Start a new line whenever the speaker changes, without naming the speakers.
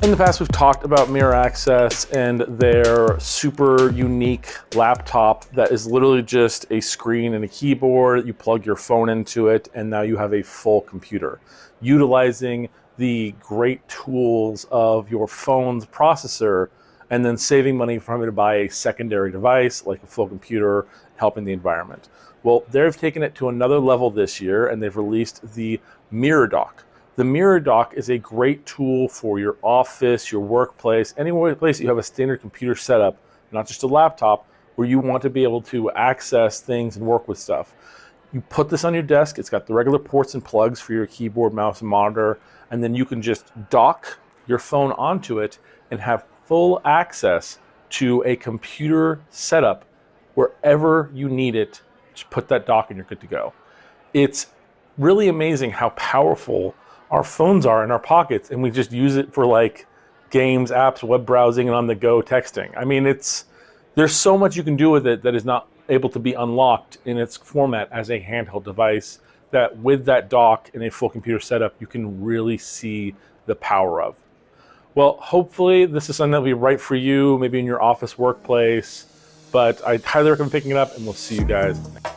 In the past, we've talked about MiraXess and their super unique laptop that is literally just a screen and a keyboard. You plug your phone into it, and now you have a full computer. Utilizing the great tools of your phone's processor, and then saving money from having to buy a secondary device like a full computer, helping the environment. Well, they've taken it to another level this year, and they've released the MiraDock. The MiraDock is a great tool for your office, your workplace, any place you have a standard computer setup, not just a laptop, where you want to be able to access things and work with stuff. You put this on your desk, it's got the regular ports and plugs for your keyboard, mouse, and monitor, and then you can just dock your phone onto it and have full access to a computer setup wherever you need it. Just put that dock and you're good to go. It's really amazing how powerful our phones are in our pockets, and we just use it for like games, apps, web browsing, and on-the-go texting. I mean, there's so much you can do with it that is not able to be unlocked in its format as a handheld device, that with that dock and a full computer setup, you can really see the power of. Well, hopefully this is something that'll be right for you, maybe in your office, workplace, but I highly recommend picking it up, and we'll see you guys next time.